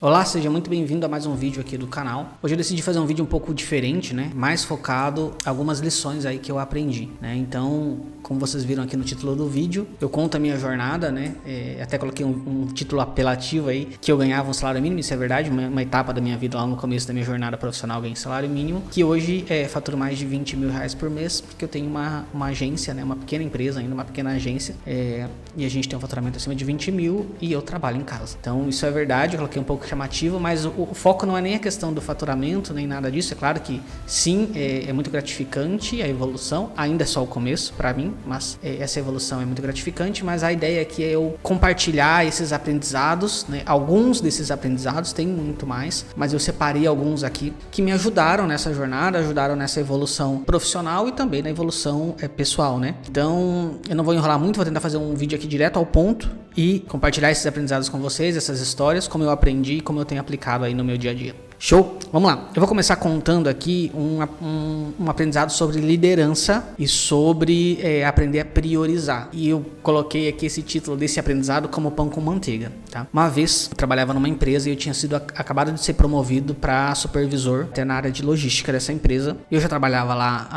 Olá, seja muito bem-vindo a mais um vídeo aqui do canal. Hoje eu decidi fazer um vídeo um pouco diferente, né? Mais focado em algumas lições aí que eu aprendi, né? Então, como vocês viram aqui no título do vídeo, eu conto a minha jornada, né? Até coloquei um título apelativo aí, que eu ganhava um salário mínimo, isso é verdade, uma etapa da minha vida lá no começo da minha jornada profissional, eu ganhei salário mínimo, que hoje faturo mais de 20 mil reais por mês, porque eu tenho uma agência, né? Uma pequena empresa ainda, uma pequena agência, e a gente tem um faturamento acima de 20 mil e eu trabalho em casa. Então, isso é verdade, eu coloquei um pouco chamativo, mas o foco não é nem a questão do faturamento, nem nada disso. É claro que sim, é muito gratificante a evolução, ainda é só o começo para mim, mas essa evolução é muito gratificante, mas a ideia aqui é eu compartilhar esses aprendizados, né? Alguns desses aprendizados, tem muito mais, mas eu separei alguns aqui que me ajudaram nessa jornada, ajudaram nessa evolução profissional e também na evolução pessoal, né? Então, eu não vou enrolar muito, vou tentar fazer um vídeo aqui direto ao ponto e compartilhar esses aprendizados com vocês, essas histórias, como eu aprendi e como eu tenho aplicado aí no meu dia a dia. Show? Vamos lá. Eu vou começar contando aqui um aprendizado sobre liderança e sobre aprender a priorizar. E eu coloquei aqui esse título desse aprendizado como pão com manteiga, tá? Uma vez eu trabalhava numa empresa e eu tinha acabado de ser promovido para supervisor, até na área de logística dessa empresa. Eu já trabalhava lá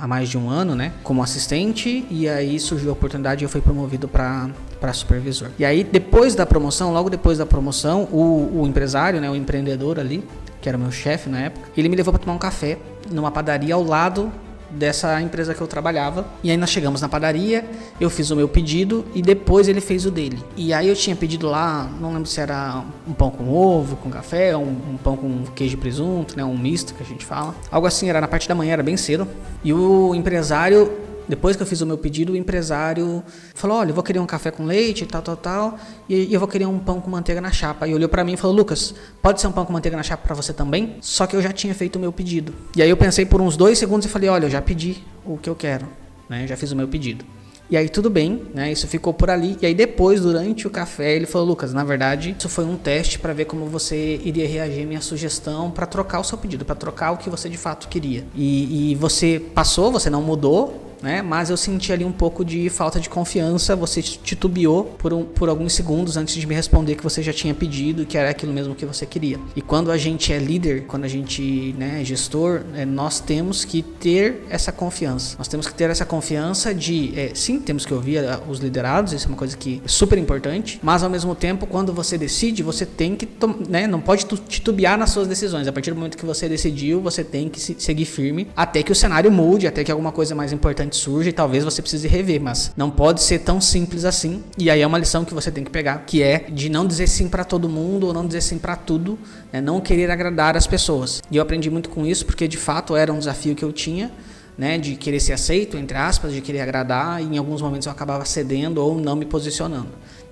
há mais de um ano, né? Como assistente, e aí surgiu a oportunidade e eu fui promovido para supervisor. E aí, logo depois da promoção, o empresário, né, o empreendedor ali, que era o meu chefe na época, ele me levou para tomar um café numa padaria ao lado dessa empresa que eu trabalhava. E aí nós chegamos na padaria, eu fiz o meu pedido e depois ele fez o dele. E aí eu tinha pedido lá, não lembro se era um pão com ovo, com café, um pão com queijo e presunto, né, um misto que a gente fala. Algo assim, era na parte da manhã, era bem cedo. E o empresário, depois que eu fiz o meu pedido, o empresário falou: olha, eu vou querer um café com leite, tal, e eu vou querer um pão com manteiga na chapa. E olhou pra mim e falou: Lucas, pode ser um pão com manteiga na chapa pra você também? Só que eu já tinha feito o meu pedido. E aí eu pensei por uns 2 segundos e falei: olha, eu já pedi o que eu quero, né? Eu já fiz o meu pedido. E aí tudo bem, né? Isso ficou por ali. E aí depois, durante o café, ele falou: Lucas, na verdade, isso foi um teste para ver como você iria reagir à minha sugestão para trocar o seu pedido, para trocar o que você de fato queria. E você passou, você não mudou, né? Mas eu senti ali um pouco de falta de confiança. Você titubeou por alguns segundos antes de me responder que você já tinha pedido e que era aquilo mesmo que você queria. E quando a gente é líder, quando a gente, né, é gestor, nós temos que ter essa confiança. Nós temos que ter essa confiança de, sim, temos que ouvir os liderados, isso é uma coisa que é super importante, mas ao mesmo tempo, quando você decide, você tem que, né, não pode titubear nas suas decisões. A partir do momento que você decidiu, você tem que seguir firme até que o cenário mude, até que alguma coisa mais importante surge e talvez você precise rever, mas não pode ser tão simples assim. E aí é uma lição que você tem que pegar, que é de não dizer sim para todo mundo ou não dizer sim para tudo, né? Não querer agradar as pessoas. E eu aprendi muito com isso, porque de fato era um desafio que eu tinha, né, de querer ser aceito, entre aspas, de querer agradar, e em alguns momentos eu acabava cedendo ou não me posicionando,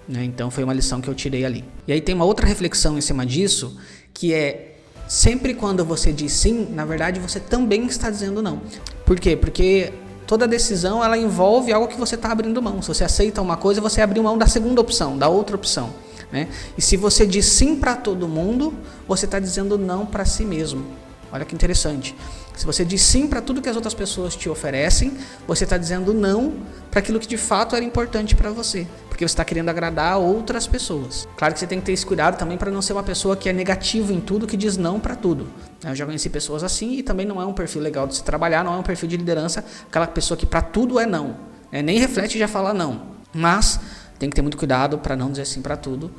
né? Então foi uma lição que eu tirei ali. E aí tem uma outra reflexão em cima disso, que é: sempre quando você diz sim, na verdade você também está dizendo não. Por quê? Porque toda decisão, ela envolve algo que você está abrindo mão. Se você aceita uma coisa, você abriu mão da segunda opção, da outra opção, né? E se você diz sim para todo mundo, você está dizendo não para si mesmo. Olha que interessante. Se você diz sim para tudo que as outras pessoas te oferecem, você está dizendo não para aquilo que de fato era importante para você, porque você está querendo agradar outras pessoas. Claro que você tem que ter esse cuidado também para não ser uma pessoa que é negativa em tudo, que diz não para tudo. Eu já conheci pessoas assim e também não é um perfil legal de se trabalhar, não é um perfil de liderança, aquela pessoa que para tudo é não, nem reflete e já fala não. Mas tem que ter muito cuidado para não dizer sim para tudo.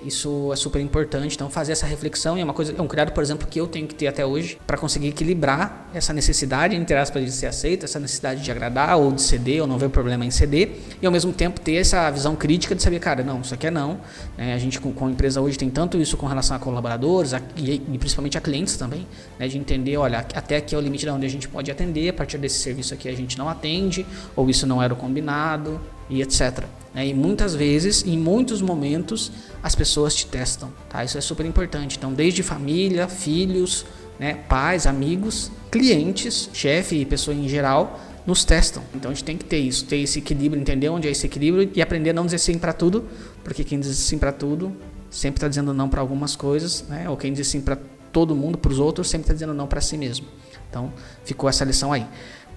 Isso é super importante. Então, fazer essa reflexão é um cuidado, por exemplo, que eu tenho que ter até hoje para conseguir equilibrar essa necessidade, entre aspas, de ser aceito, essa necessidade de agradar ou de ceder, ou não ver problema em ceder, e ao mesmo tempo ter essa visão crítica de saber, cara, não, isso aqui é não. A gente com a empresa hoje tem tanto isso com relação a colaboradores e principalmente a clientes também, né, de entender, olha, até aqui é o limite de onde a gente pode atender, a partir desse serviço aqui a gente não atende, ou isso não era o combinado, e etc. E muitas vezes, em muitos momentos, as pessoas te testam, tá? Isso é super importante. Então, desde família, filhos, né, pais, amigos, clientes, chefe e pessoa em geral, nos testam. Então, a gente tem que ter isso, ter esse equilíbrio, entender onde é esse equilíbrio e aprender a não dizer sim para tudo, porque quem diz sim para tudo sempre está dizendo não para algumas coisas, né? Ou quem diz sim para todo mundo, para os outros, sempre está dizendo não para si mesmo. Então, ficou essa lição aí.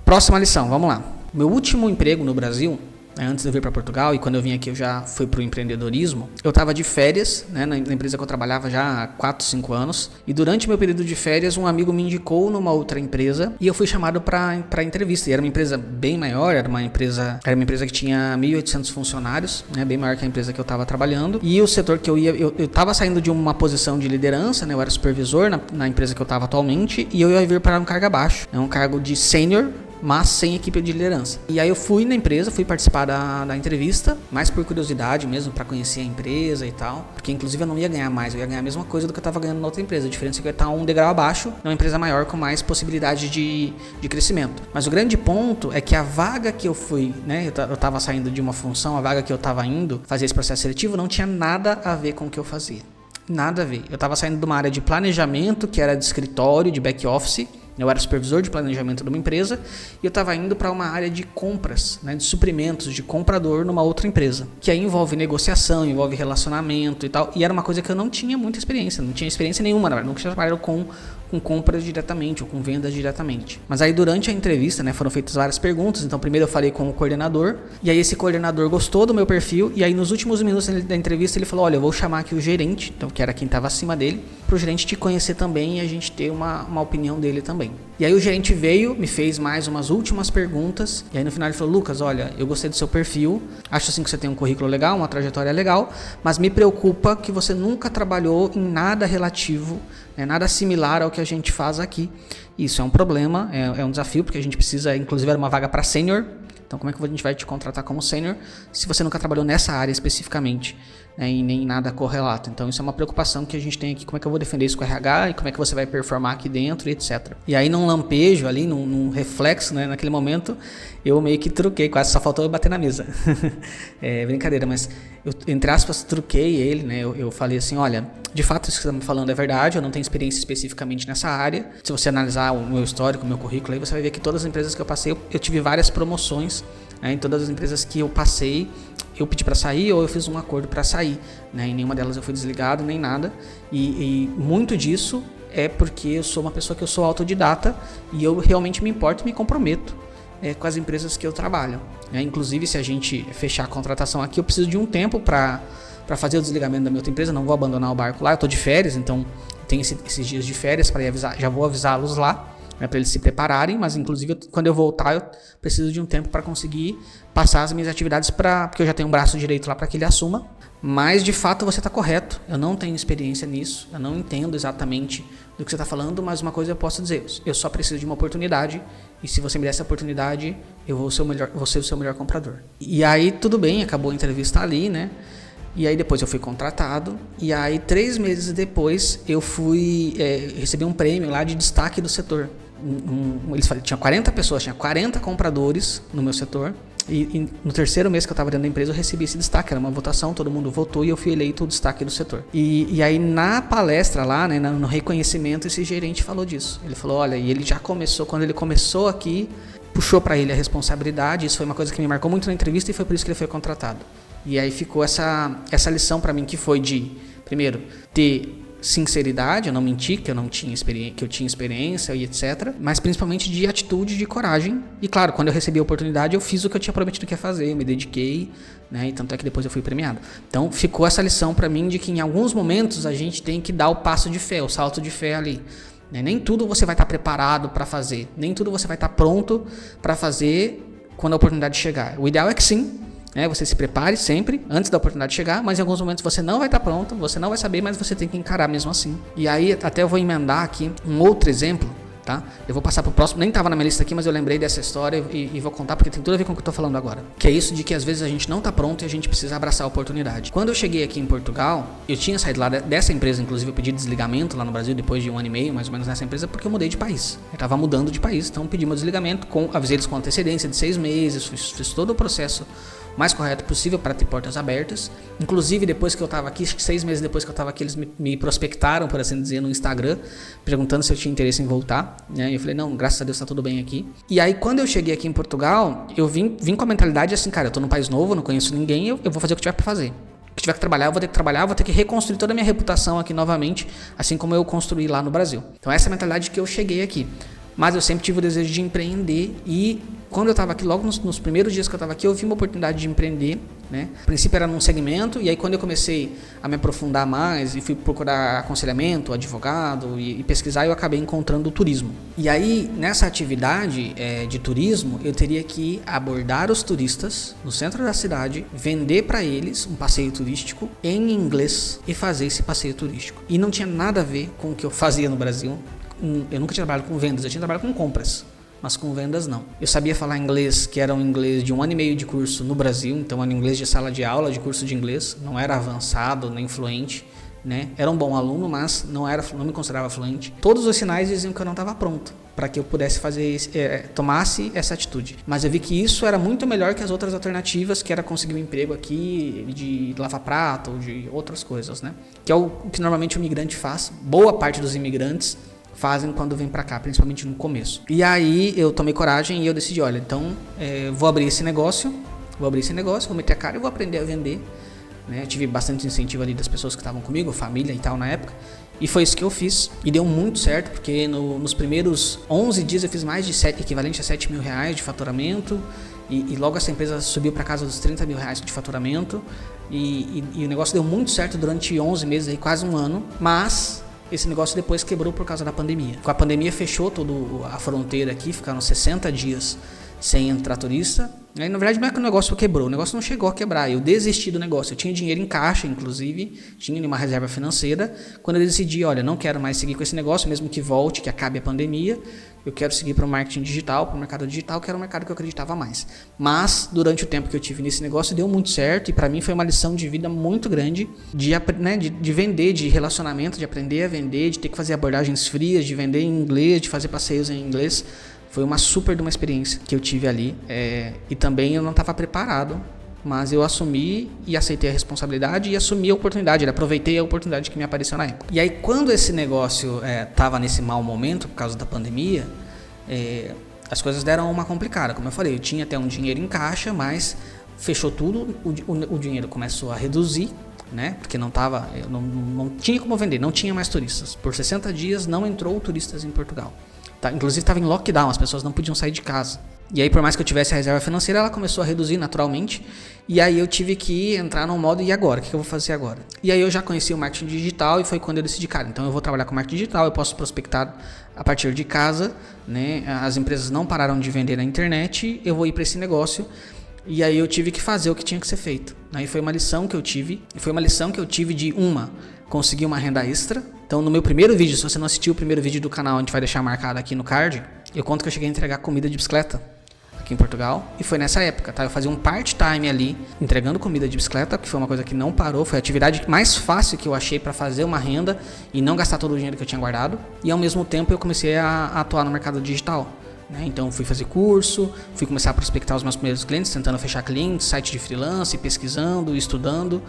Próxima lição, vamos lá. Meu último emprego no Brasil, né, antes de eu vir para Portugal, e quando eu vim aqui eu já fui pro empreendedorismo. Eu estava de férias, né, na empresa que eu trabalhava já há 4, 5 anos, e durante meu período de férias um amigo me indicou numa outra empresa e eu fui chamado para entrevista. E era uma empresa bem maior, era uma empresa que tinha 1.800 funcionários, né, bem maior que a empresa que eu estava trabalhando. E o setor que eu ia, eu estava saindo de uma posição de liderança, né, eu era supervisor na empresa que eu estava atualmente, e eu ia vir para um cargo abaixo, né, um cargo de sênior, mas sem equipe de liderança. E aí eu fui na empresa, fui participar da entrevista, mais por curiosidade mesmo, para conhecer a empresa e tal, porque inclusive eu não ia ganhar mais, eu ia ganhar a mesma coisa do que eu estava ganhando na outra empresa. A diferença é que eu ia estar um degrau abaixo, numa empresa maior com mais possibilidade de crescimento. Mas o grande ponto é que a vaga que eu fui, né, eu estava saindo de uma função, a vaga que eu estava indo fazer esse processo seletivo não tinha nada a ver com o que eu fazia. Nada a ver. Eu estava saindo de uma área de planejamento, que era de escritório, de back office. Eu era supervisor de planejamento de uma empresa e eu estava indo para uma área de compras, né, de suprimentos, de comprador numa outra empresa, que aí envolve negociação, envolve relacionamento e tal, e era uma coisa que eu não tinha muita experiência, não tinha experiência nenhuma, na verdade, nunca tinha trabalhado com compras diretamente ou com vendas diretamente. Mas aí durante a entrevista, né, foram feitas várias perguntas, então primeiro eu falei com o coordenador, e aí esse coordenador gostou do meu perfil, e aí nos últimos minutos da entrevista ele falou, olha, eu vou chamar aqui o gerente, então que era quem estava acima dele, para o gerente te conhecer também e a gente ter uma opinião dele também. E aí o gerente veio, me fez mais umas últimas perguntas, e aí no final ele falou, Lucas, olha, eu gostei do seu perfil, acho assim que você tem um currículo legal, uma trajetória legal, mas me preocupa que você nunca trabalhou em nada relativo, né, nada similar ao que a gente faz aqui. Isso é um problema, é um desafio, porque a gente precisa, inclusive era uma vaga para sênior, então como é que a gente vai te contratar como sênior se você nunca trabalhou nessa área especificamente, né, e nem nada correlato. Então isso é uma preocupação que a gente tem aqui, como é que eu vou defender isso com o RH e como é que você vai performar aqui dentro e etc. E aí num lampejo ali, num reflexo, né, naquele momento, eu meio que truquei, quase só faltou eu bater na mesa. É brincadeira, mas eu, entre aspas, truquei ele, né, eu falei assim, olha, de fato isso que você está me falando é verdade, eu não tenho experiência especificamente nessa área. Se você analisar o meu histórico, o meu currículo, aí você vai ver que todas as empresas que eu passei, eu tive várias promoções, né, em todas as empresas que eu passei, eu pedi para sair ou eu fiz um acordo para sair, né? Em nenhuma delas eu fui desligado nem nada, e muito disso é porque eu sou uma pessoa que eu sou autodidata e eu realmente me importo e me comprometo com as empresas que eu trabalho, né? Inclusive, se a gente fechar a contratação aqui, eu preciso de um tempo para fazer o desligamento da minha outra empresa, não vou abandonar o barco lá, eu estou de férias, então tenho esses dias de férias para ir avisar, já vou avisá-los lá, né, para eles se prepararem, mas inclusive quando eu voltar eu preciso de um tempo para conseguir passar as minhas atividades, porque eu já tenho um braço direito lá para que ele assuma. Mas de fato você está correto, eu não tenho experiência nisso, eu não entendo exatamente do que você está falando, mas uma coisa eu posso dizer, eu só preciso de uma oportunidade, e se você me der essa oportunidade, eu vou ser o seu melhor comprador. E aí tudo bem, acabou a entrevista ali, né? E aí depois eu fui contratado, e aí 3 meses depois eu fui receber um prêmio lá de destaque do setor. Eles falaram, tinha 40 pessoas, tinha 40 compradores no meu setor, e no terceiro mês que eu estava dentro da empresa eu recebi esse destaque, era uma votação, todo mundo votou e eu fui eleito o destaque do setor. E aí na palestra lá, né, no reconhecimento, esse gerente falou disso. Ele falou, olha, e ele já começou, quando ele começou aqui, puxou para ele a responsabilidade, isso foi uma coisa que me marcou muito na entrevista e foi por isso que ele foi contratado. E aí ficou essa lição para mim, que foi de, primeiro, ter sinceridade, eu não menti que eu não tinha experiência, que eu tinha experiência e etc, mas principalmente de atitude, de coragem. E claro, quando eu recebi a oportunidade, eu fiz o que eu tinha prometido que ia fazer, eu me dediquei, né, e tanto é que depois eu fui premiado. Então ficou essa lição para mim de que em alguns momentos a gente tem que dar o passo de fé, o salto de fé ali. Nem tudo você vai estar preparado para fazer, nem tudo você vai estar pronto para fazer quando a oportunidade chegar. O ideal é que sim, você se prepare sempre, antes da oportunidade chegar, mas em alguns momentos você não vai estar pronto, você não vai saber, mas você tem que encarar mesmo assim. E aí até eu vou emendar aqui um outro exemplo, tá? Eu vou passar pro próximo, nem estava na minha lista aqui, mas eu lembrei dessa história e vou contar porque tem tudo a ver com o que eu estou falando agora. Que é isso de que às vezes a gente não está pronto e a gente precisa abraçar a oportunidade. Quando eu cheguei aqui em Portugal, eu tinha saído lá dessa empresa, inclusive eu pedi desligamento lá no Brasil depois de 1 ano e meio, mais ou menos, nessa empresa, porque eu mudei de país. Eu estava mudando de país, então pedi meu desligamento, avisei eles com antecedência de 6 meses, fiz todo o processo mais correto possível para ter portas abertas. Inclusive, depois que eu estava aqui, 6 meses depois que eu estava aqui, eles me prospectaram, por assim dizer, no Instagram, perguntando se eu tinha interesse em voltar, né? E eu falei, não, graças a Deus está tudo bem aqui. E aí, quando eu cheguei aqui em Portugal, eu vim com a mentalidade assim, cara, eu tô num país novo, não conheço ninguém, eu vou fazer o que tiver para fazer. O que tiver que trabalhar, eu vou ter que trabalhar, vou ter que reconstruir toda a minha reputação aqui novamente, assim como eu construí lá no Brasil. Então, essa é a mentalidade que eu cheguei aqui. Mas eu sempre tive o desejo de empreender e quando eu estava aqui, logo nos primeiros dias que eu estava aqui, eu vi uma oportunidade de empreender, né? A princípio era num segmento, e aí quando eu comecei a me aprofundar mais e fui procurar aconselhamento, advogado e pesquisar, eu acabei encontrando o turismo. E aí, nessa atividade de turismo, eu teria que abordar os turistas no centro da cidade, vender para eles um passeio turístico em inglês e fazer esse passeio turístico. E não tinha nada a ver com o que eu fazia no Brasil. Eu nunca tinha trabalhado com vendas, eu tinha trabalhado com compras, mas com vendas não. Eu sabia falar inglês, que era um inglês de 1 ano e meio de curso no Brasil, então era um inglês de sala de aula, de curso de inglês, não era avançado nem fluente, né? Era um bom aluno, mas não me considerava fluente. Todos os sinais diziam que eu não estava pronto para que eu pudesse tomasse essa atitude. Mas eu vi que isso era muito melhor que as outras alternativas, que era conseguir um emprego aqui de lavar prato ou de outras coisas, né? Que é o que normalmente o imigrante faz. Boa parte dos imigrantes fazem quando vem para cá, principalmente no começo. E aí eu tomei coragem e eu decidi, olha, então vou abrir esse negócio, vou meter a cara e vou aprender a vender, né? Eu tive bastante incentivo ali das pessoas que estavam comigo, família e tal na época, e foi isso que eu fiz, e deu muito certo, porque nos primeiros 11 dias eu fiz mais de equivalente a 7 mil reais de faturamento, e logo essa empresa subiu para casa dos 30 mil reais de faturamento, e o negócio deu muito certo durante 11 meses, aí, quase um ano, mas esse negócio depois quebrou por causa da pandemia. Com a pandemia fechou toda a fronteira aqui, ficaram 60 dias sem entrar turista. Aí, na verdade, não é que o negócio quebrou, o negócio não chegou a quebrar. Eu desisti do negócio. Eu tinha dinheiro em caixa, inclusive, tinha uma reserva financeira. Quando eu decidi, olha, não quero mais seguir com esse negócio, mesmo que volte, que acabe a pandemia, eu quero seguir para o marketing digital, para o mercado digital, que era um mercado que eu acreditava mais. Mas, durante o tempo que eu tive nesse negócio, deu muito certo, e para mim foi uma lição de vida muito grande de vender, de relacionamento, de aprender a vender, de ter que fazer abordagens frias, de vender em inglês, de fazer passeios em inglês. Foi uma super de uma experiência que eu tive ali, e também eu não estava preparado, mas eu assumi e aceitei a responsabilidade e assumi a oportunidade, aproveitei a oportunidade que me apareceu na época. E aí, quando esse negócio estava nesse mau momento por causa da pandemia, as coisas deram uma complicada. Como eu falei, eu tinha até um dinheiro em caixa, mas fechou tudo, o dinheiro começou a reduzir, né? Porque não tinha como vender, não tinha mais turistas. Por 60 dias não entrou turistas em Portugal. Inclusive estava em lockdown, as pessoas não podiam sair de casa. E aí, por mais que eu tivesse a reserva financeira, ela começou a reduzir naturalmente. E aí eu tive que entrar no modo, e agora? O que eu vou fazer agora? E aí eu já conheci o marketing digital, e foi quando eu decidi, cara, então eu vou trabalhar com marketing digital, eu posso prospectar a partir de casa, né? As empresas não pararam de vender na internet, eu vou ir para esse negócio. E aí eu tive que fazer o que tinha que ser feito. Aí foi uma lição que eu tive, de conseguir uma renda extra. Então, no meu primeiro vídeo, se você não assistiu o primeiro vídeo do canal, a gente vai deixar marcado aqui no card, eu conto que eu cheguei a entregar comida de bicicleta aqui em Portugal, e foi nessa época, tá? Eu fazia um part-time ali, entregando comida de bicicleta, que foi uma coisa que não parou, foi a atividade mais fácil que eu achei para fazer uma renda e não gastar todo o dinheiro que eu tinha guardado, e ao mesmo tempo eu comecei a atuar no mercado digital, né? Então fui fazer curso, fui começar a prospectar os meus primeiros clientes, tentando fechar clientes, site de freelance, pesquisando, estudando,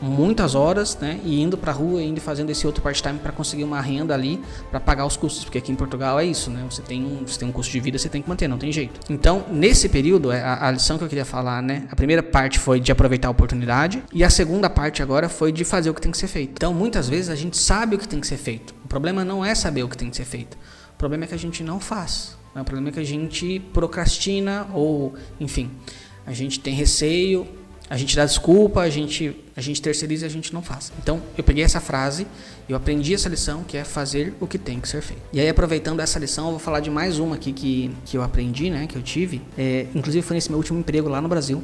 muitas horas, né, e indo pra rua, indo fazendo esse outro part-time para conseguir uma renda ali para pagar os custos, porque aqui em Portugal é isso, né, você tem um custo de vida, você tem que manter, não tem jeito. Então, nesse período, a lição que eu queria falar, né, a primeira parte foi de aproveitar a oportunidade, e a segunda parte agora foi de fazer o que tem que ser feito. Então, muitas vezes a gente sabe o que tem que ser feito, o problema não é saber o que tem que ser feito, o problema é que a gente não faz, né? O problema é que a gente procrastina, ou, enfim, a gente tem receio, a gente dá desculpa, a gente terceiriza e a gente não faz. Então, eu peguei essa frase, eu aprendi essa lição, que é fazer o que tem que ser feito. E aí, aproveitando essa lição, eu vou falar de mais uma aqui que eu aprendi, né, que eu tive. Inclusive, foi nesse meu último emprego lá no Brasil,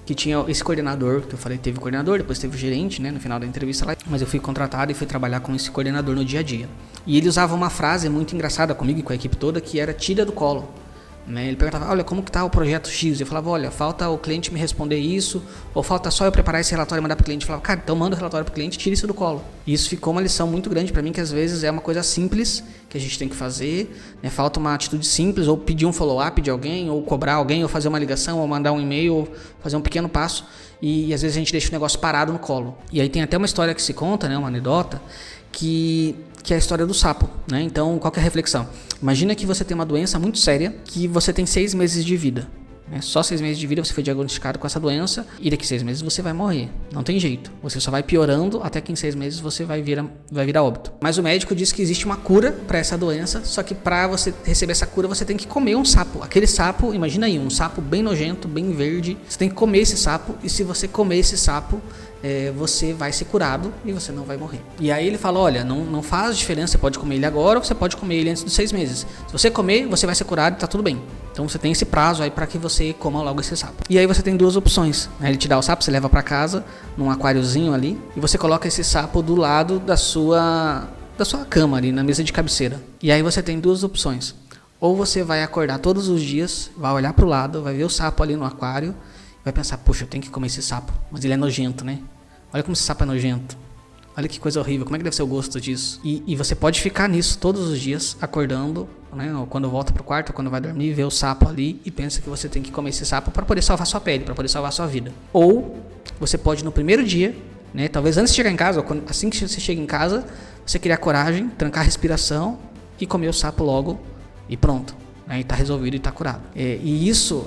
que tinha esse coordenador, que eu falei, teve coordenador, depois teve o gerente, né, no final da entrevista lá. Mas eu fui contratado e fui trabalhar com esse coordenador no dia a dia. E ele usava uma frase muito engraçada comigo e com a equipe toda, que era tira do colo. Ele perguntava, olha, como que tá o projeto X? Eu falava, olha, falta o cliente me responder isso, ou falta só eu preparar esse relatório e mandar para o cliente. Eu falava, cara, então manda o relatório para o cliente, tira isso do colo. E isso ficou uma lição muito grande para mim, que às vezes é uma coisa simples que a gente tem que fazer, né? Falta uma atitude simples, ou pedir um follow-up de alguém, ou cobrar alguém, ou fazer uma ligação, ou mandar um e-mail, ou fazer um pequeno passo, e às vezes a gente deixa o negócio parado no colo. E aí tem até uma história que se conta, né, uma anedota, que é a história do sapo, né? Então, qual que é a reflexão? Imagina que você tem uma doença muito séria, que você tem 6 meses de vida, né? Só 6 meses de vida, você foi diagnosticado com essa doença e daqui 6 meses você vai morrer. Não tem jeito. Você só vai piorando até que em 6 meses você vai vir a óbito. Mas o médico diz que existe uma cura para essa doença, só que para você receber essa cura você tem que comer um sapo. Aquele sapo, imagina aí, um sapo bem nojento, bem verde. Você tem que comer esse sapo e se você comer esse sapo, você vai ser curado e você não vai morrer. E aí ele fala, olha, não faz diferença, você pode comer ele agora ou você pode comer ele antes dos 6 meses. Se você comer, você vai ser curado e tá tudo bem. Então você tem esse prazo aí para que você coma logo esse sapo. E aí você tem 2 opções, né? Ele te dá o sapo, você leva para casa, num aquáriozinho ali, e você coloca esse sapo do lado da sua cama ali, na mesa de cabeceira. E aí você tem 2 opções. Ou você vai acordar todos os dias, vai olhar pro lado, vai ver o sapo ali no aquário, vai pensar, puxa, eu tenho que comer esse sapo, mas ele é nojento, né? Olha como esse sapo é nojento. Olha que coisa horrível, como é que deve ser o gosto disso? E você pode ficar nisso todos os dias, acordando, né? Ou quando volta pro quarto, ou quando vai dormir, vê o sapo ali e pensa que você tem que comer esse sapo para poder salvar sua pele, para poder salvar sua vida. Ou você pode no primeiro dia, né? Talvez antes de chegar em casa, ou assim que você chega em casa, você criar coragem, trancar a respiração e comer o sapo logo e pronto. E está resolvido e está curado. E isso,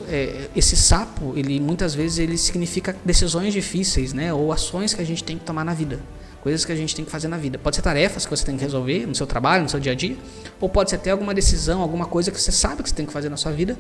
esse sapo, ele muitas vezes ele significa decisões difíceis, né? Ou ações que a gente tem que tomar na vida. Coisas que a gente tem que fazer na vida. Pode ser tarefas que você tem que resolver no seu trabalho, no seu dia a dia. Ou pode ser até alguma decisão, alguma coisa que você sabe que você tem que fazer na sua vida.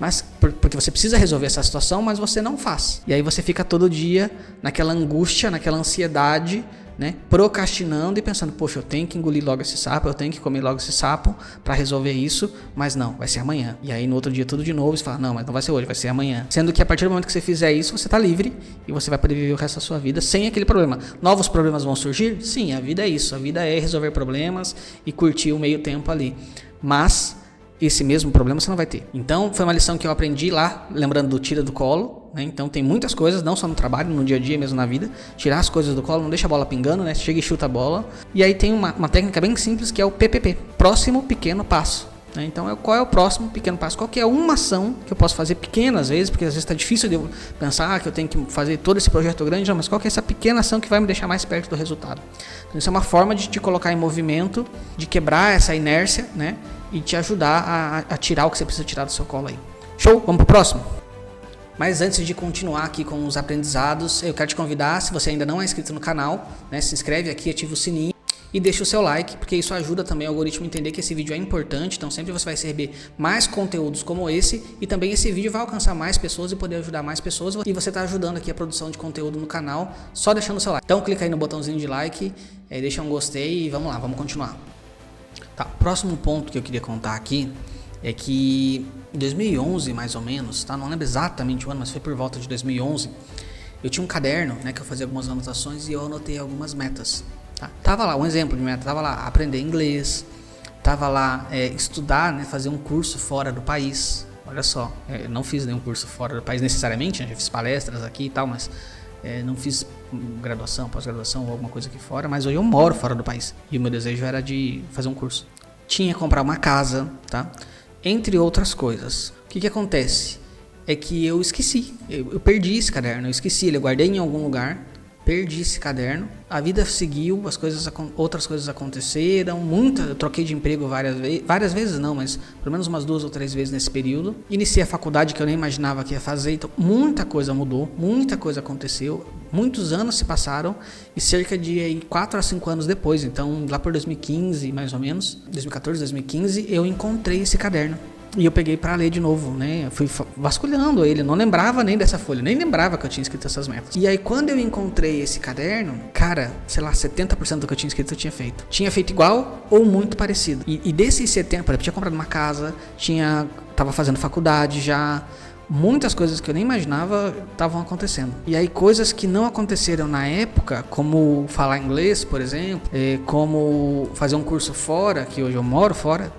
Mas porque você precisa resolver essa situação, mas você não faz. E aí você fica todo dia naquela angústia, naquela ansiedade, né, procrastinando e pensando, poxa, eu tenho que engolir logo esse sapo, eu tenho que comer logo esse sapo para resolver isso, mas não, vai ser amanhã. E aí no outro dia tudo de novo, você fala, não, mas não vai ser hoje, vai ser amanhã. Sendo que a partir do momento que você fizer isso, você tá livre e você vai poder viver o resto da sua vida sem aquele problema. Novos problemas vão surgir? Sim, a vida é isso, a vida é resolver problemas e curtir o meio tempo ali. Mas esse mesmo problema você não vai ter. Então foi uma lição que eu aprendi lá, lembrando do tira do colo, né? Então tem muitas coisas, não só no trabalho, no dia a dia mesmo na vida, tirar as coisas do colo, não deixa a bola pingando, né? Chega e chuta a bola. E aí tem uma técnica bem simples que é o PPP, próximo pequeno passo, né? Então qual é o próximo pequeno passo? Qual que é uma ação que eu posso fazer pequena às vezes, porque às vezes está difícil de eu pensar que eu tenho que fazer todo esse projeto grande, não, mas qual que é essa pequena ação que vai me deixar mais perto do resultado? Então isso é uma forma de te colocar em movimento, de quebrar essa inércia, né? E te ajudar a tirar o que você precisa tirar do seu colo aí. Show? Vamos pro próximo? Mas antes de continuar aqui com os aprendizados, eu quero te convidar, se você ainda não é inscrito no canal, né, se inscreve aqui, ativa o sininho e deixa o seu like, porque isso ajuda também o algoritmo a entender que esse vídeo é importante, então sempre você vai receber mais conteúdos como esse e também esse vídeo vai alcançar mais pessoas e poder ajudar mais pessoas e você está ajudando aqui a produção de conteúdo no canal só deixando o seu like. Então clica aí no botãozinho de like, deixa um gostei e vamos lá, vamos continuar. Tá, próximo ponto que eu queria contar aqui é que em 2011 mais ou menos, tá? Não lembro exatamente o ano, mas foi por volta de 2011, eu tinha um caderno, né, que eu fazia algumas anotações e eu anotei algumas metas. Tá? Tava lá, um exemplo de meta, tava lá aprender inglês, tava lá estudar, né, fazer um curso fora do país. Olha só, não fiz nenhum curso fora do país necessariamente, né, já fiz palestras aqui e tal, mas não fiz graduação, pós-graduação ou alguma coisa aqui fora, mas hoje eu moro fora do país e o meu desejo era de fazer um curso. Tinha que comprar uma casa, tá? Entre outras coisas. O que acontece? É que eu esqueci, eu perdi esse caderno, eu esqueci, eu guardei em algum lugar, perdi esse caderno, a vida seguiu, outras coisas aconteceram, eu troquei de emprego várias vezes não, mas pelo menos umas 2 ou 3 vezes nesse período. Iniciei a faculdade que eu nem imaginava que ia fazer, então muita coisa mudou, muita coisa aconteceu, muitos anos se passaram e cerca de 4 a 5 anos depois, então lá por 2015 mais ou menos, 2014, 2015, eu encontrei esse caderno. E eu peguei para ler de novo, né? Eu fui vasculhando ele, não lembrava nem dessa folha, nem lembrava que eu tinha escrito essas metas. E aí quando eu encontrei esse caderno, cara, sei lá, 70% do que eu tinha escrito eu tinha feito. Tinha feito igual ou muito parecido. E desses 70%, por exemplo, tinha comprado uma casa, tava fazendo faculdade já, muitas coisas que eu nem imaginava estavam acontecendo. E aí coisas que não aconteceram na época, como falar inglês, por exemplo, como fazer um curso fora, que hoje eu moro fora,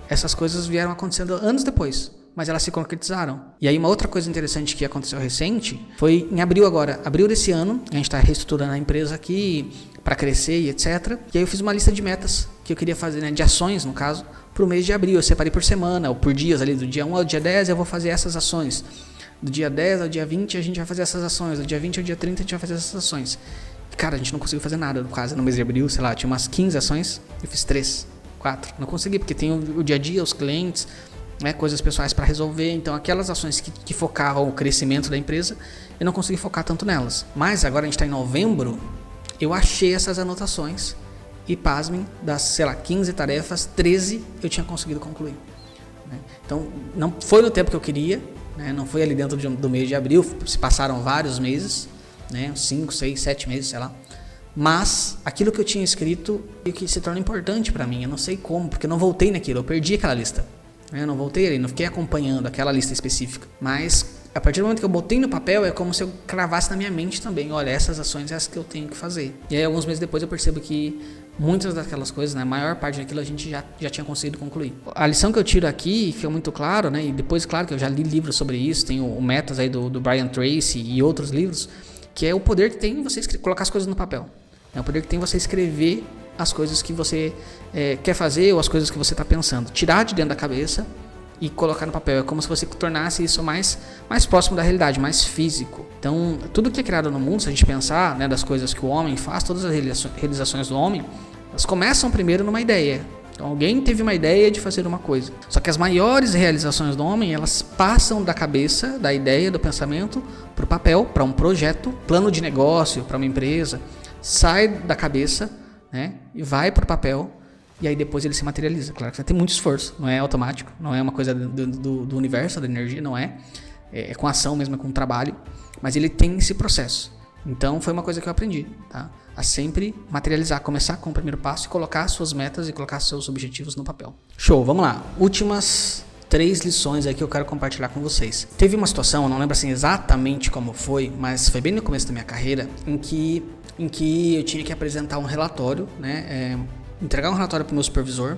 essas coisas vieram acontecendo anos depois, mas elas se concretizaram. E aí uma outra coisa interessante que aconteceu recente foi em abril agora. Abril desse ano, a gente está reestruturando a empresa aqui para crescer e etc. E aí eu fiz uma lista de metas que eu queria fazer, né, de ações no caso, para o mês de abril. Eu separei por semana ou por dias ali, do dia 1 ao dia 10 eu vou fazer essas ações. Do dia 10 ao dia 20 a gente vai fazer essas ações. Do dia 20 ao dia 30 a gente vai fazer essas ações. E, cara, a gente não conseguiu fazer nada quase no mês de abril, sei lá, tinha umas 15 ações, eu fiz 3. 4. Não consegui, porque tem o dia a dia, os clientes, né, coisas pessoais para resolver. Então aquelas ações que focavam o crescimento da empresa, eu não consegui focar tanto nelas. Mas agora a gente está em novembro, eu achei essas anotações e pasmem, das, sei lá, 15 tarefas, 13 eu tinha conseguido concluir. Né? Então não foi no tempo que eu queria, né? Não foi ali dentro do mês de abril, se passaram vários meses, né? 5, 6, 7 meses, sei lá. Mas aquilo que eu tinha escrito e que se torna importante para mim, eu não sei como, porque eu não voltei naquilo, eu perdi aquela lista. Eu não voltei ali, não fiquei acompanhando aquela lista específica. Mas a partir do momento que eu botei no papel, é como se eu cravasse na minha mente também. Olha, essas ações, essas que eu tenho que fazer. E aí alguns meses depois eu percebo que muitas daquelas coisas, né, a maior parte daquilo a gente já tinha conseguido concluir. A lição que eu tiro aqui, fica muito claro, né, e depois, claro, que eu já li livros sobre isso, tem o Metas aí do Brian Tracy e outros livros, que é o poder que tem você colocar as coisas no papel. É o poder que tem você escrever as coisas que você quer fazer ou as coisas que você está pensando. Tirar de dentro da cabeça e colocar no papel. É como se você tornasse isso mais próximo da realidade, mais físico. Então, tudo que é criado no mundo, se a gente pensar, né, das coisas que o homem faz, todas as realizações do homem, elas começam primeiro numa ideia. Então, alguém teve uma ideia de fazer uma coisa. Só que as maiores realizações do homem, elas passam da cabeça, da ideia, do pensamento, para o papel, para um projeto, plano de negócio, para uma empresa. Sai da cabeça, né, e vai para o papel. E aí depois ele se materializa. Claro que vai ter muito esforço, não é automático, não é uma coisa do universo, da energia, não é. É com ação mesmo, é com trabalho. Mas ele tem esse processo. Então foi uma coisa que eu aprendi, tá? A sempre materializar, começar com o primeiro passo e colocar suas metas e colocar seus objetivos no papel. Show, vamos lá. Últimas 3 lições aí que eu quero compartilhar com vocês. Teve uma situação, eu não lembro assim exatamente como foi, mas foi bem no começo da minha carreira, em que eu tinha que apresentar um relatório, né? Entregar um relatório para o meu supervisor,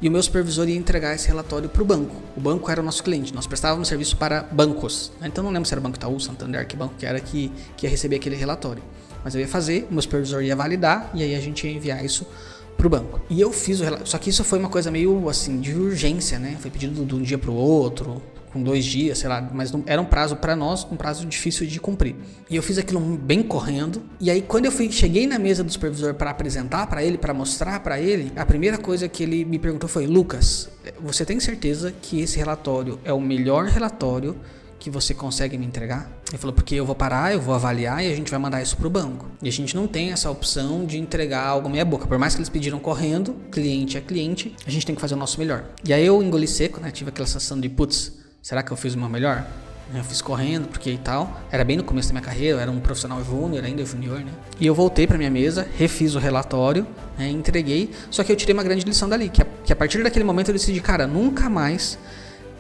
e o meu supervisor ia entregar esse relatório para o banco. O banco era o nosso cliente, nós prestávamos serviço para bancos. Então não lembro se era Banco Itaú, Santander, que banco que era que ia receber aquele relatório. Mas eu ia fazer, o meu supervisor ia validar, e aí a gente ia enviar isso para o banco. E eu fiz o relatório, só que isso foi uma coisa meio assim, de urgência, né? Foi pedido de um dia para o outro, com 2 dias, sei lá, mas não, era um prazo para nós, um prazo difícil de cumprir. E eu fiz aquilo bem correndo, e aí quando eu cheguei na mesa do supervisor para apresentar para ele, para mostrar para ele, a primeira coisa que ele me perguntou foi: Lucas, você tem certeza que esse relatório é o melhor relatório que você consegue me entregar? Ele falou: porque eu vou parar, eu vou avaliar e a gente vai mandar isso pro banco. E a gente não tem essa opção de entregar algo meia boca. Por mais que eles pediram correndo, cliente é cliente, a gente tem que fazer o nosso melhor. E aí eu engoli seco, né? Tive aquela sensação de, putz, será que eu fiz o meu melhor? Eu fiz correndo, porque e tal. Era bem no começo da minha carreira, eu era um profissional júnior, ainda junior, né? E eu voltei pra minha mesa, refiz o relatório, né, entreguei. Só que eu tirei uma grande lição dali, que a partir daquele momento eu decidi, cara, nunca mais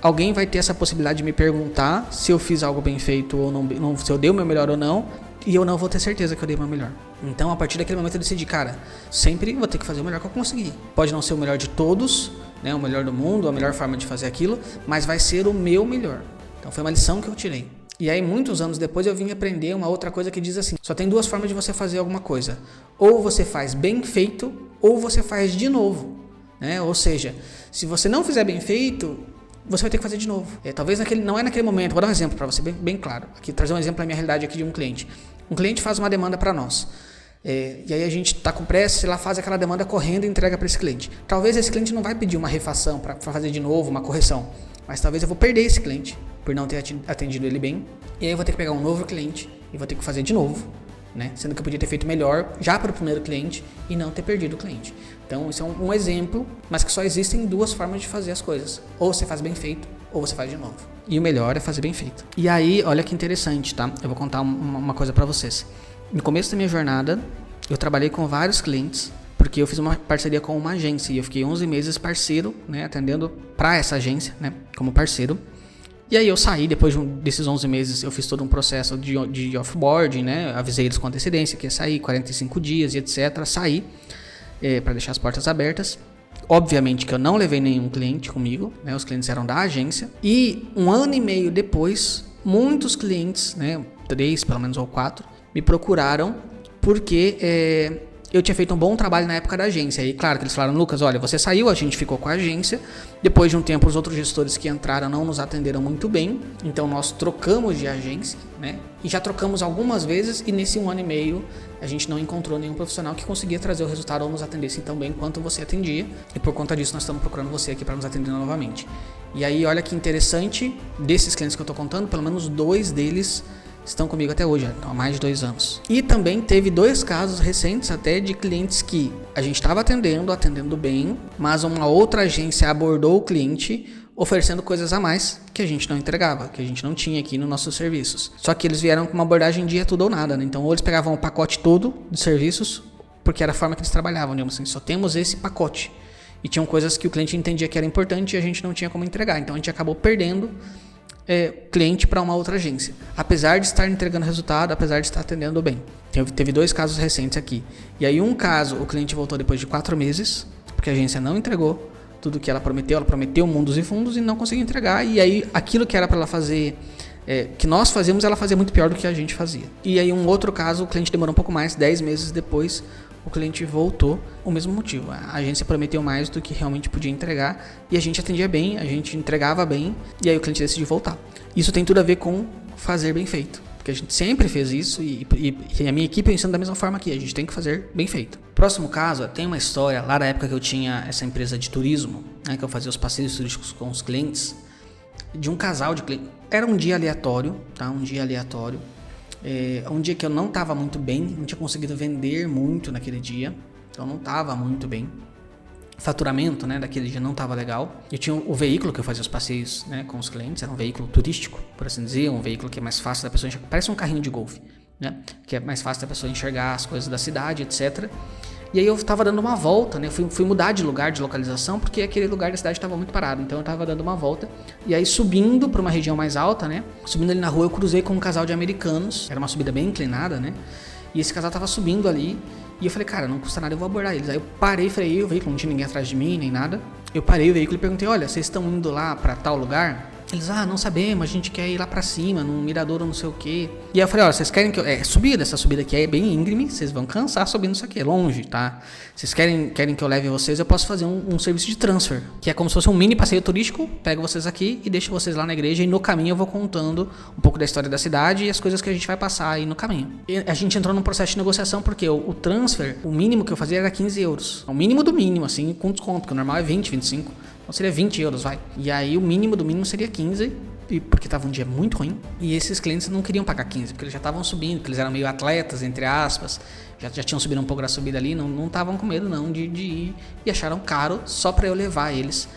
alguém vai ter essa possibilidade de me perguntar se eu fiz algo bem feito ou não, se eu dei o meu melhor ou não, e eu não vou ter certeza que eu dei o meu melhor. Então, a partir daquele momento eu decidi, cara, sempre vou ter que fazer o melhor que eu conseguir. Pode não ser o melhor de todos, né, o melhor do mundo, a melhor forma de fazer aquilo, mas vai ser o meu melhor. Então, foi uma lição que eu tirei. E aí, muitos anos depois, eu vim aprender uma outra coisa que diz assim: só tem 2 formas de você fazer alguma coisa. Ou você faz bem feito, ou você faz de novo, né? Ou seja, se você não fizer bem feito, você vai ter que fazer de novo. Talvez não é naquele momento. Vou dar um exemplo para você bem claro. Aqui, trazer um exemplo da minha realidade aqui de um cliente. Um cliente faz uma demanda para nós. E aí a gente está com pressa, sei lá, faz aquela demanda correndo e entrega para esse cliente. Talvez esse cliente não vai pedir uma refação para fazer de novo, uma correção. Mas talvez eu vou perder esse cliente por não ter atendido ele bem. E aí eu vou ter que pegar um novo cliente e vou ter que fazer de novo, né? Sendo que eu podia ter feito melhor já para o primeiro cliente e não ter perdido o cliente. Então isso é um exemplo, mas que só existem 2 formas de fazer as coisas. Ou você faz bem feito, ou você faz de novo. E o melhor é fazer bem feito. E aí, olha que interessante, tá? Eu vou contar uma coisa para vocês. No começo da minha jornada, eu trabalhei com vários clientes, porque eu fiz uma parceria com uma agência e eu fiquei 11 meses parceiro, né, atendendo para essa agência, né, como parceiro. E aí eu saí, depois desses 11 meses, eu fiz todo um processo de offboarding, né, avisei eles com antecedência que ia sair, 45 dias e etc, saí para deixar as portas abertas. Obviamente que eu não levei nenhum cliente comigo, né, os clientes eram da agência. E 1 ano e meio depois, muitos clientes, né, 3 pelo menos ou 4, me procuraram porque eu tinha feito um bom trabalho na época da agência. E claro que eles falaram, Lucas, olha, você saiu, a gente ficou com a agência. Depois de um tempo, os outros gestores que entraram não nos atenderam muito bem. Então nós trocamos de agência, né? E já trocamos algumas vezes e nesse 1 ano e meio a gente não encontrou nenhum profissional que conseguia trazer o resultado ou nos atendesse tão bem quanto você atendia. E por conta disso nós estamos procurando você aqui para nos atender novamente. E aí olha que interessante, desses clientes que eu estou contando, pelo menos 2 deles estão comigo até hoje, há mais de 2 anos. E também teve 2 casos recentes até de clientes que a gente estava atendendo bem, mas uma outra agência abordou o cliente oferecendo coisas a mais que a gente não entregava, que a gente não tinha aqui nos nossos serviços. Só que eles vieram com uma abordagem de tudo ou nada, né? Então ou eles pegavam o pacote todo de serviços, porque era a forma que eles trabalhavam, digamos assim, só temos esse pacote. E tinham coisas que o cliente entendia que era importante e a gente não tinha como entregar. Então a gente acabou perdendo cliente para uma outra agência, apesar de estar entregando resultado, apesar de estar atendendo bem. Teve 2 casos recentes aqui. E aí um caso, o cliente voltou depois de 4 meses, porque a agência não entregou tudo que ela prometeu mundos e fundos e não conseguiu entregar. E aí aquilo que era para ela fazer, que nós fazíamos, ela fazia muito pior do que a gente fazia. E aí um outro caso, o cliente demorou um pouco mais, 10 meses depois, o cliente voltou, o mesmo motivo. A agência prometeu mais do que realmente podia entregar e a gente atendia bem, a gente entregava bem e aí o cliente decidiu voltar. Isso tem tudo a ver com fazer bem feito, porque a gente sempre fez isso e a minha equipe ensina da mesma forma aqui, a gente tem que fazer bem feito. Próximo caso, tem uma história lá da época que eu tinha essa empresa de turismo, né, que eu fazia os passeios turísticos com os clientes, de um casal de clientes. Era um dia aleatório, tá? Um dia aleatório. Um dia que eu não estava muito bem, não tinha conseguido vender muito naquele dia, então não estava muito bem. Faturamento, né, daquele dia não estava legal. Eu tinha o veículo que eu fazia os passeios, né, com os clientes, era um veículo turístico, por assim dizer, um veículo que é mais fácil da pessoa enxergar, parece um carrinho de golfe, né, que é mais fácil da pessoa enxergar as coisas da cidade, etc. E aí eu estava dando uma volta, né? Fui mudar de lugar, de localização, porque aquele lugar da cidade estava muito parado. Então eu estava dando uma volta. E aí subindo para uma região mais alta, né? Subindo ali na rua, eu cruzei com um casal de americanos. Era uma subida bem inclinada, né? E esse casal estava subindo ali. E eu falei, cara, não custa nada, eu vou abordar eles. Aí eu parei, freiei o veículo, não tinha ninguém atrás de mim, nem nada. Eu parei o veículo e perguntei, olha, vocês estão indo lá para tal lugar? Eles, não sabemos, a gente quer ir lá pra cima, num mirador ou não sei o quê. E aí eu falei, olha, vocês querem que eu... essa subida aqui é bem íngreme, vocês vão cansar subindo isso aqui, é longe, tá? Vocês querem que eu leve vocês, eu posso fazer um serviço de transfer, que é como se fosse um mini passeio turístico, pego vocês aqui e deixo vocês lá na igreja e no caminho eu vou contando um pouco da história da cidade e as coisas que a gente vai passar aí no caminho. E a gente entrou num processo de negociação porque o transfer, o mínimo que eu fazia era 15 euros. O mínimo do mínimo, assim, com desconto, porque o normal é 20, 25. Então seria 20 euros, vai. E aí o mínimo do mínimo seria 15, porque estava um dia muito ruim. E esses clientes não queriam pagar 15, porque eles já estavam subindo, porque eles eram meio atletas, entre aspas. Já tinham subido um pouco da subida ali, não estavam com medo não de ir. E acharam caro só para eu levar eles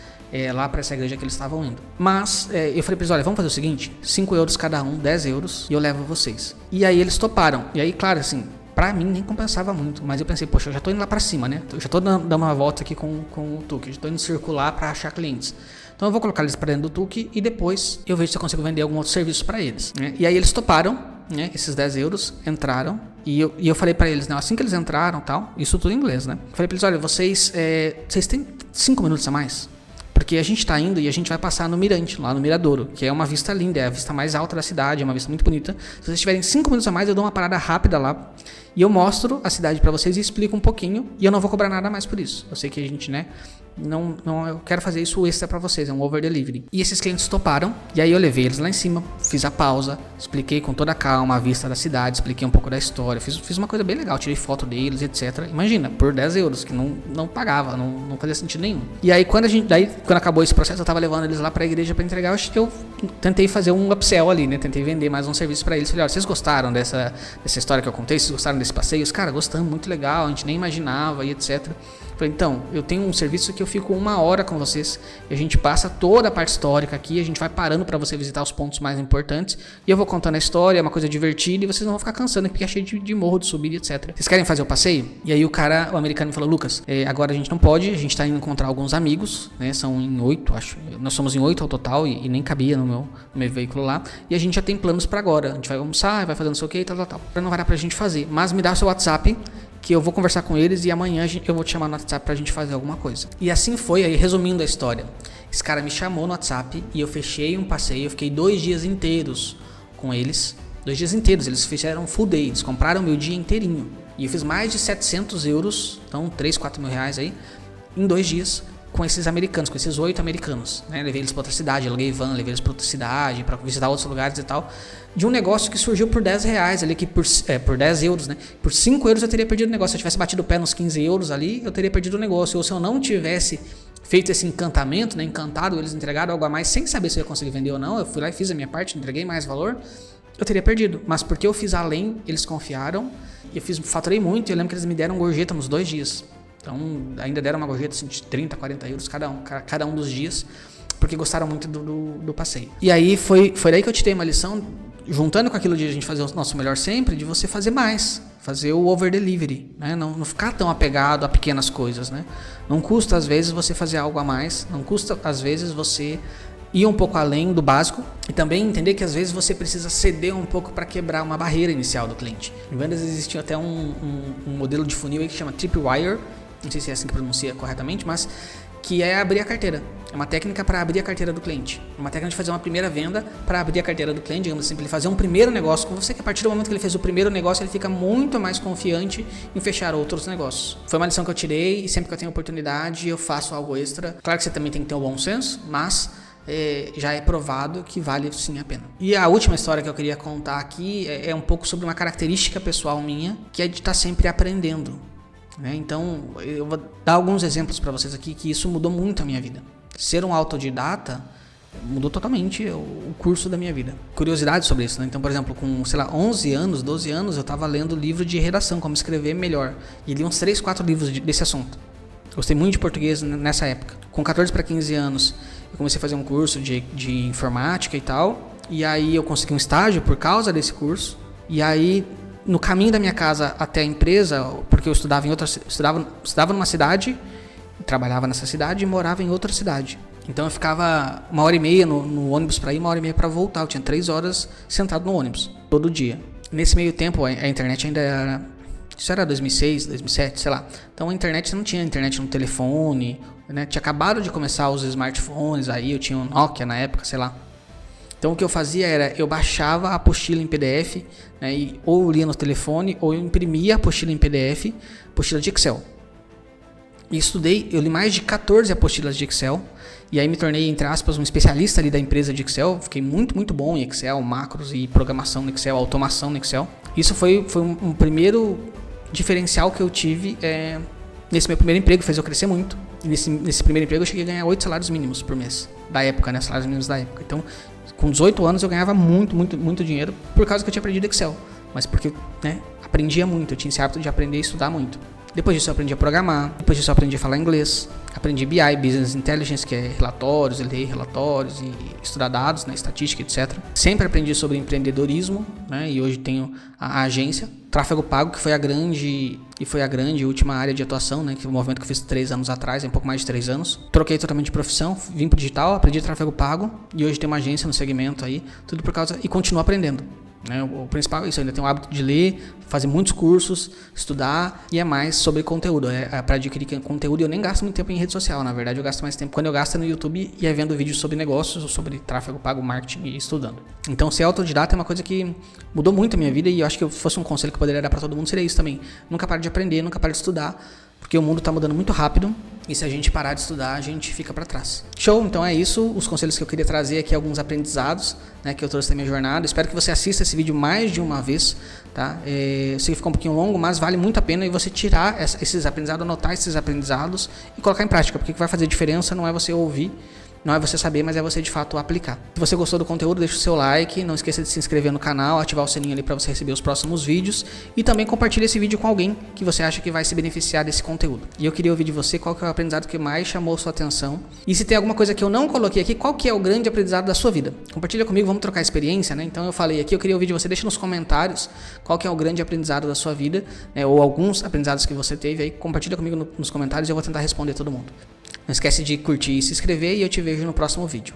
lá para essa igreja que eles estavam indo. Mas eu falei para eles, olha, vamos fazer o seguinte, 5 euros cada um, 10 euros, e eu levo vocês. E aí eles toparam. E aí, claro, assim... Pra mim nem compensava muito, mas eu pensei, poxa, eu já tô indo lá pra cima, né? Eu já tô dando uma volta aqui com o Tuque, já tô indo circular pra achar clientes. Então eu vou colocar eles pra dentro do Tuque e depois eu vejo se eu consigo vender algum outro serviço pra eles, né? E aí eles toparam, né? Esses 10 euros entraram e eu falei pra eles, né? Assim que eles entraram tal, isso tudo em inglês, né? Eu falei pra eles, olha, vocês têm 5 minutos a mais? Porque a gente tá indo e a gente vai passar no Mirante, lá no Miradouro, que é uma vista linda, é a vista mais alta da cidade, é uma vista muito bonita. Se vocês tiverem 5 minutos a mais, eu dou uma parada rápida lá e eu mostro a cidade pra vocês e explico um pouquinho e eu não vou cobrar nada mais por isso. Eu sei que a gente, né, eu quero fazer isso extra pra vocês, é um over delivery. E esses clientes toparam, e aí eu levei eles lá em cima, fiz a pausa, expliquei com toda a calma a vista da cidade, expliquei um pouco da história, fiz uma coisa bem legal, tirei foto deles, etc. Imagina, por 10 euros, que não pagava, não fazia sentido nenhum. E aí quando acabou esse processo, eu tava levando eles lá pra igreja pra entregar, eu tentei fazer um upsell ali, né, tentei vender mais um serviço pra eles. Falei, olha, vocês gostaram dessa história que eu contei? Vocês gostaram desse passeio? Os caras, gostamos, muito legal, a gente nem imaginava e etc. Falei, então, eu tenho um serviço que eu fico 1 hora com vocês e a gente passa toda a parte histórica aqui, a gente vai parando para você visitar os pontos mais importantes e eu vou contando a história, é uma coisa divertida e vocês não vão ficar cansando porque é cheio de morro, de subida, etc. Vocês querem fazer o passeio? E aí o americano me falou, Lucas, agora a gente não pode, a gente tá indo encontrar alguns amigos, né, são em 8, acho, nós somos em 8 ao total e nem cabia no meu veículo lá e a gente já tem planos para agora, a gente vai almoçar, vai fazer não sei o que e tal. Não vai dar pra gente fazer, mas me dá o seu WhatsApp que eu vou conversar com eles e amanhã eu vou te chamar no WhatsApp pra gente fazer alguma coisa. E assim foi, aí resumindo a história. Esse cara me chamou no WhatsApp e eu fechei um passeio, eu fiquei 2 dias inteiros com eles. 2 dias inteiros, eles fizeram full day, eles compraram meu dia inteirinho. E eu fiz mais de 700 euros, então 3, 4 mil reais aí, em 2 dias, com esses americanos, com esses 8 americanos, né? Levei eles para outra cidade, aluguei van, levei eles para outra cidade, para visitar outros lugares e tal, de um negócio que surgiu por 10 reais ali, que por 10 euros, né? Por 5 euros eu teria perdido o negócio. Se eu tivesse batido o pé nos 15 euros ali, eu teria perdido o negócio. Ou se eu não tivesse feito esse encantamento, né? Encantado, eles entregaram algo a mais sem saber se eu ia conseguir vender ou não, eu fui lá e fiz a minha parte, entreguei mais valor, eu teria perdido. Mas porque eu fiz além, eles confiaram, e faturei muito, e eu lembro que eles me deram gorjeta nos 2 dias. Então, ainda deram uma gorjeta assim, de 30, 40 euros cada um dos dias, porque gostaram muito do passeio. E aí, foi daí que eu tirei uma lição, juntando com aquilo de a gente fazer o nosso melhor sempre, de você fazer mais, fazer o over-delivery, né? Não ficar tão apegado a pequenas coisas, né? Não custa, às vezes, você fazer algo a mais, não custa, às vezes, você ir um pouco além do básico e também entender que às vezes você precisa ceder um pouco para quebrar uma barreira inicial do cliente. Em vendas existe até um modelo de funil aí que chama Tripwire, não sei se é assim que pronuncia corretamente, mas que é abrir a carteira. É uma técnica para abrir a carteira do cliente. É uma técnica de fazer uma primeira venda para abrir a carteira do cliente, digamos assim, para ele fazer um primeiro negócio com você, que a partir do momento que ele fez o primeiro negócio, ele fica muito mais confiante em fechar outros negócios. Foi uma lição que eu tirei e sempre que eu tenho oportunidade eu faço algo extra. Claro que você também tem que ter um bom senso, mas já é provado que vale sim a pena. E a última história que eu queria contar aqui é um pouco sobre uma característica pessoal minha, que é de estar sempre aprendendo. Então, eu vou dar alguns exemplos para vocês aqui que isso mudou muito a minha vida. Ser um autodidata mudou totalmente o curso da minha vida. Curiosidade sobre isso, né? Então, por exemplo, com, 11 anos, 12 anos, eu estava lendo livro de redação, como escrever melhor. E li uns 3, 4 livros desse assunto. Gostei muito de português nessa época. Com 14 para 15 anos, eu comecei a fazer um curso de informática e tal. E aí eu consegui um estágio por causa desse curso. E aí, no caminho da minha casa até a empresa, porque eu estudava numa cidade, trabalhava nessa cidade e morava em outra cidade. Então eu ficava 1h30 no ônibus para ir, 1h30 para voltar. Eu tinha 3 horas sentado no ônibus, todo dia. Nesse meio tempo, a internet ainda era... Isso era 2006, 2007, sei lá. Então a internet, você não tinha internet no telefone, né? Tinha acabado de começar os smartphones, aí eu tinha um Nokia na época, sei lá. Então o que eu fazia era, eu baixava a apostila em PDF, né, ou lia no telefone, ou eu imprimia a apostila em PDF, apostila de Excel. E estudei, eu li mais de 14 apostilas de Excel, e aí me tornei, entre aspas, um especialista ali da empresa de Excel. Fiquei muito, muito bom em Excel, macros e programação no Excel, automação no Excel. Isso foi um primeiro diferencial que eu tive nesse meu primeiro emprego, fez eu crescer muito. E nesse primeiro emprego eu cheguei a ganhar 8 salários mínimos por mês, da época, né, salários mínimos da época. Então, com 18 anos eu ganhava muito, muito, muito dinheiro por causa que eu tinha aprendido Excel. Mas porque, né, aprendia muito, eu tinha esse hábito de aprender e estudar muito. Depois disso eu aprendi a programar, depois disso eu aprendi a falar inglês, aprendi BI, Business Intelligence, que é relatórios, ler relatórios e estudar dados, né, estatística, etc. Sempre aprendi sobre empreendedorismo, né, e hoje tenho a agência. Tráfego pago, que foi a grande última área de atuação, né, que é um movimento que eu fiz 3 anos atrás, um pouco mais de 3 anos. Troquei totalmente de profissão, vim pro digital, aprendi tráfego pago e hoje tenho uma agência no segmento aí, tudo por causa, e continuo aprendendo. O principal é isso, eu ainda tenho o hábito de ler, fazer muitos cursos, estudar, e é mais sobre conteúdo. Para adquirir conteúdo eu nem gasto muito tempo em rede social, na verdade eu gasto mais tempo quando eu gasto no YouTube e é vendo vídeos sobre negócios, ou sobre tráfego pago, marketing e estudando. Então ser autodidata é uma coisa que mudou muito a minha vida e eu acho que se fosse um conselho que eu poderia dar para todo mundo seria isso também. Nunca pare de aprender, nunca pare de estudar, porque o mundo está mudando muito rápido e se a gente parar de estudar, a gente fica para trás. Show? Então é isso, os conselhos que eu queria trazer aqui, alguns aprendizados, né, que eu trouxe da minha jornada. Espero que você assista esse vídeo mais de uma vez, tá? Eu sei que ficou um pouquinho longo, mas vale muito a pena você tirar esses aprendizados, anotar esses aprendizados e colocar em prática, porque o que vai fazer diferença não é você ouvir, não é você saber, mas é você de fato aplicar. Se você gostou do conteúdo, deixa o seu like, não esqueça de se inscrever no canal, ativar o sininho ali para você receber os próximos vídeos e também compartilhe esse vídeo com alguém que você acha que vai se beneficiar desse conteúdo. E eu queria ouvir de você qual que é o aprendizado que mais chamou sua atenção e se tem alguma coisa que eu não coloquei aqui, qual que é o grande aprendizado da sua vida. Compartilha comigo, vamos trocar experiência, né? Então eu falei aqui, eu queria ouvir de você, deixa nos comentários qual que é o grande aprendizado da sua vida, né? Ou alguns aprendizados que você teve aí, compartilha comigo nos comentários e eu vou tentar responder todo mundo. Não esquece de curtir e se inscrever e eu te vejo no próximo vídeo.